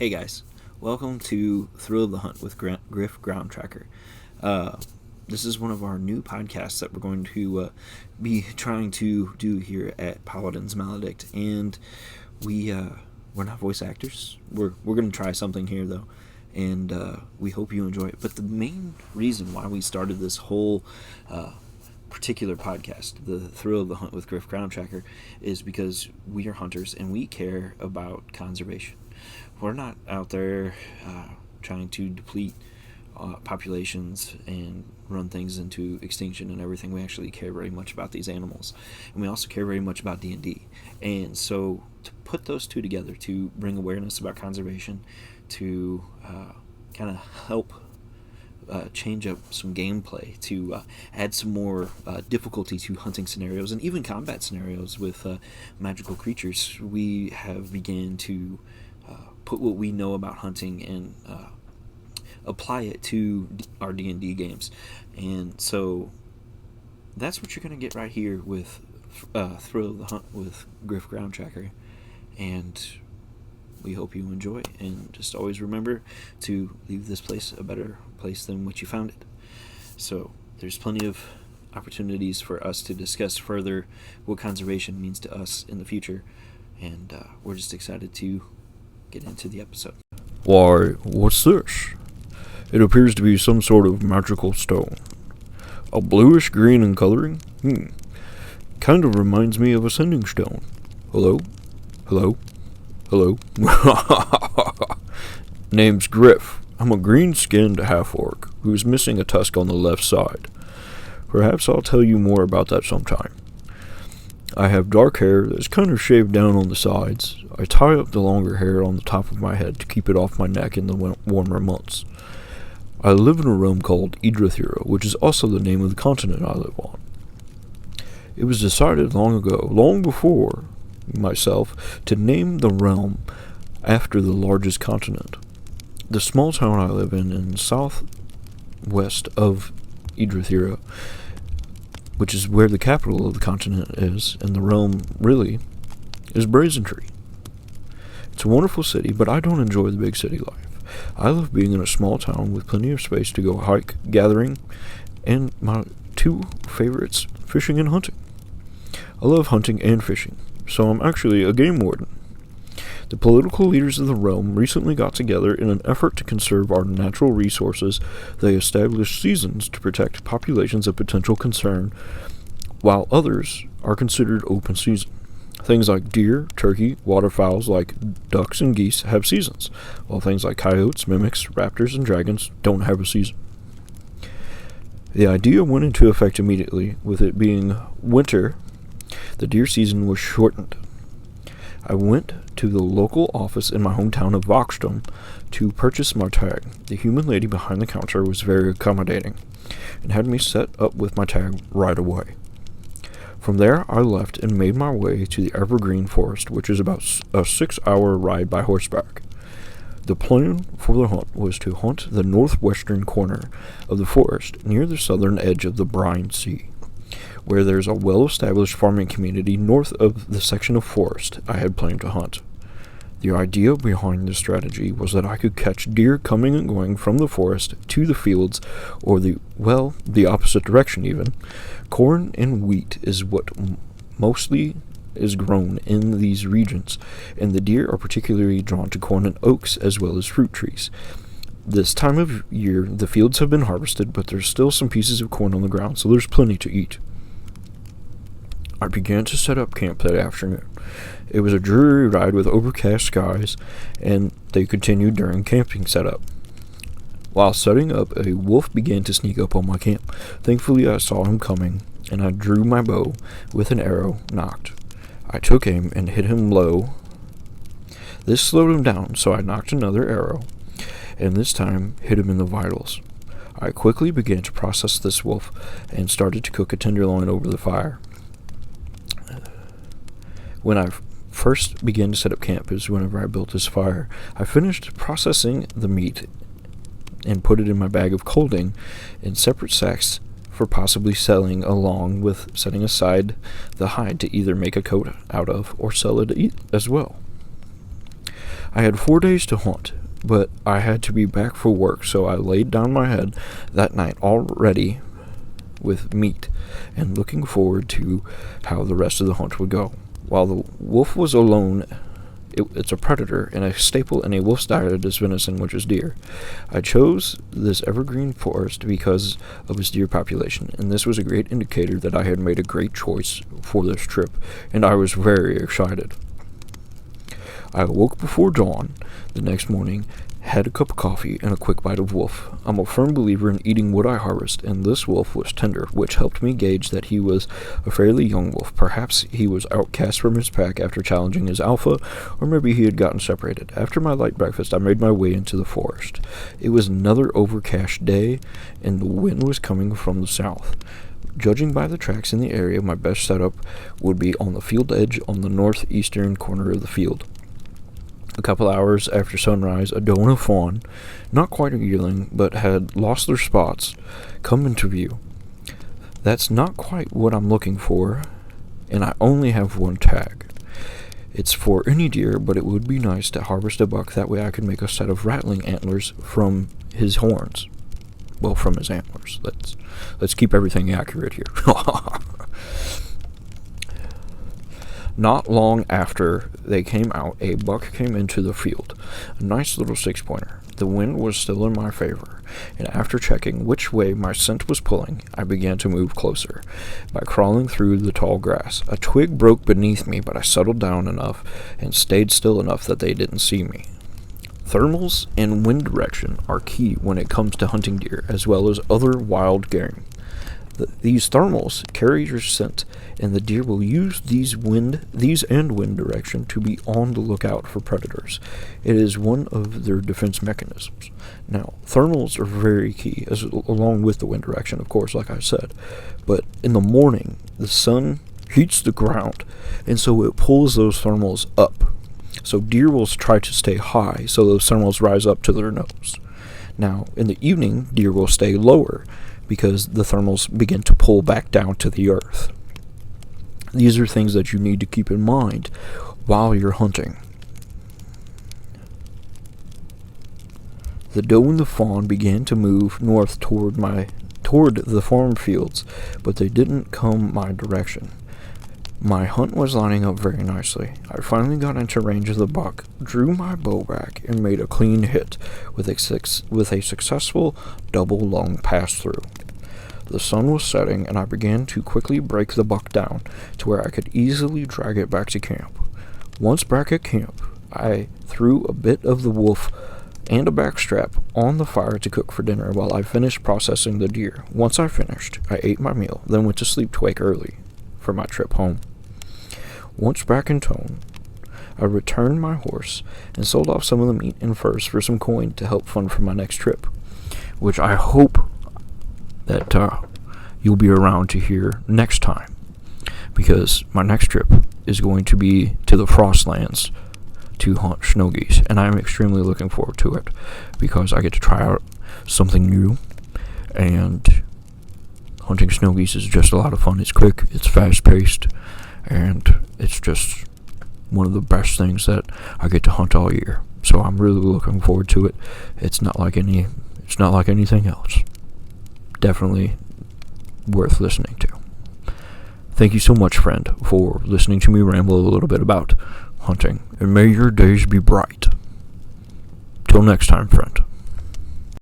Hey guys, welcome to Thrill of the Hunt with Griff, Groundtracker. This is one of our new podcasts that we're going to be trying to do here at Paladin's Maledict, and we're not voice actors. We're going to try something here though, and we hope you enjoy it. But the main reason why we started this whole particular podcast, the Thrill of the Hunt with Griff, Groundtracker, is because we are hunters and we care about conservation. We're not out there trying to deplete populations and run things into extinction and everything. We actually care very much about these animals, and we also care very much about D&D. And so to put those two together, to bring awareness about conservation, to kind of help change up some gameplay, to add some more difficulty to hunting scenarios and even combat scenarios with magical creatures, we have began to put what we know about hunting and apply it to our D&D games. And so that's what you're going to get right here with Thrill of the Hunt with Griff, Groundtracker. And we hope you enjoy, and just always remember to leave this place a better place than what you found it. So there's plenty of opportunities for us to discuss further what conservation means to us in the future, and we're just excited to get into the episode. Why, what's this? It appears to be some sort of magical stone. A bluish green in coloring? Kind of reminds me of a sending stone. Hello? Hello? Hello? Name's Griff. I'm a green-skinned half-orc who's missing a tusk on the left side. Perhaps I'll tell you more about that sometime. I have dark hair that's kind of shaved down on the sides. I tie up the longer hair on the top of my head to keep it off my neck in the warmer months. I live in a realm called Idrithira, which is also the name of the continent I live on. It was decided long ago, long before myself, to name the realm after the largest continent. The small town I live in southwest of Idrithira, which is where the capital of the continent is, and the realm really is Wintry. It's a wonderful city, but I don't enjoy the big city life. I love being in a small town with plenty of space to go hike, gathering, and my two favorites, fishing and hunting. I love hunting and fishing, so I'm actually a game warden. The political leaders of the realm recently got together in an effort to conserve our natural resources. They established seasons to protect populations of potential concern, while others are considered open season. Things like deer, turkey, waterfowls like ducks and geese have seasons, while things like coyotes, mimics, raptors, and dragons don't have a season. The idea went into effect immediately. With it being winter, the deer season was shortened. I went to the local office in my hometown of Voxdom to purchase my tag. The human lady behind the counter was very accommodating and had me set up with my tag right away. From there, I left and made my way to the Evergreen Forest, which is about a 6-hour ride by horseback. The plan for the hunt was to hunt the northwestern corner of the forest near the southern edge of the Brine Sea, where there's a well-established farming community north of the section of forest I had planned to hunt. The idea behind this strategy was that I could catch deer coming and going from the forest to the fields, or the opposite direction even. Corn and wheat is what mostly is grown in these regions, and the deer are particularly drawn to corn and oaks as well as fruit trees. This time of year, the fields have been harvested, but there's still some pieces of corn on the ground, so there's plenty to eat. I began to set up camp that afternoon. It was a dreary ride with overcast skies, and they continued during camping setup. While setting up, a wolf began to sneak up on my camp. Thankfully, I saw him coming, and I drew my bow with an arrow nocked. I took aim and hit him low. This slowed him down, so I nocked another arrow, and this time hit him in the vitals. I quickly began to process this wolf and started to cook a tenderloin over the fire. When I first began to set up camp is whenever I built this fire. I finished processing the meat and put it in my bag of colding in separate sacks for possibly selling, along with setting aside the hide to either make a coat out of or sell it as well. I had 4 days to hunt, but I had to be back for work, so I laid down my head that night all ready with meat and looking forward to how the rest of the hunt would go. While the wolf was alone, it's a predator, and a staple in a wolf's diet is venison, which is deer. I chose this evergreen forest because of its deer population, and this was a great indicator that I had made a great choice for this trip, and I was very excited. I awoke before dawn the next morning, had a cup of coffee, and a quick bite of wolf. I'm a firm believer in eating what I harvest, and this wolf was tender, which helped me gauge that he was a fairly young wolf. Perhaps he was outcast from his pack after challenging his alpha, or maybe he had gotten separated. After my light breakfast, I made my way into the forest. It was another overcast day, and the wind was coming from the south. Judging by the tracks in the area, my best setup would be on the field edge on the northeastern corner of the field. A couple hours after sunrise, a doe and a fawn, not quite a yearling, but had lost their spots, come into view. That's not quite what I'm looking for, and I only have one tag. It's for any deer, but it would be nice to harvest a buck. That way I could make a set of rattling antlers from his horns. Well, from his antlers. Let's keep everything accurate here. Not long after they came out, a buck came into the field, a nice little 6-pointer. The wind was still in my favor, and after checking which way my scent was pulling, I began to move closer by crawling through the tall grass. A twig broke beneath me, but I settled down enough and stayed still enough that they didn't see me. Thermals and wind direction are key when it comes to hunting deer, as well as other wild game. These thermals carry your scent, and the deer will use these and wind direction to be on the lookout for predators. It is one of their defense mechanisms. Now, thermals are very key, along with the wind direction, of course, like I said. But in the morning, the sun heats the ground, and so it pulls those thermals up. So deer will try to stay high, so those thermals rise up to their nose. Now, in the evening, deer will stay lower, because the thermals begin to pull back down to the earth. These are things that you need to keep in mind while you're hunting. The doe and the fawn began to move north toward the farm fields, but they didn't come my direction. My hunt was lining up very nicely. I finally got into range of the buck, drew my bow back, and made a clean hit with a successful double lung pass-through. The sun was setting, and I began to quickly break the buck down to where I could easily drag it back to camp. Once back at camp, I threw a bit of the wolf and a backstrap on the fire to cook for dinner while I finished processing the deer. Once I finished, I ate my meal, then went to sleep to wake early for my trip home. Once back in town, I returned my horse and sold off some of the meat and furs for some coin to help fund for my next trip, which I hope that you'll be around to hear next time, because my next trip is going to be to the Frostlands to hunt snow geese, and I'm extremely looking forward to it because I get to try out something new, and hunting snow geese is just a lot of fun. It's quick, it's fast-paced, and it's just one of the best things that I get to hunt all year. So I'm really looking forward to it. It's not like anything else. Definitely worth listening to. Thank you so much, friend, for listening to me ramble a little bit about hunting, and may your days be bright. Till next time, friend.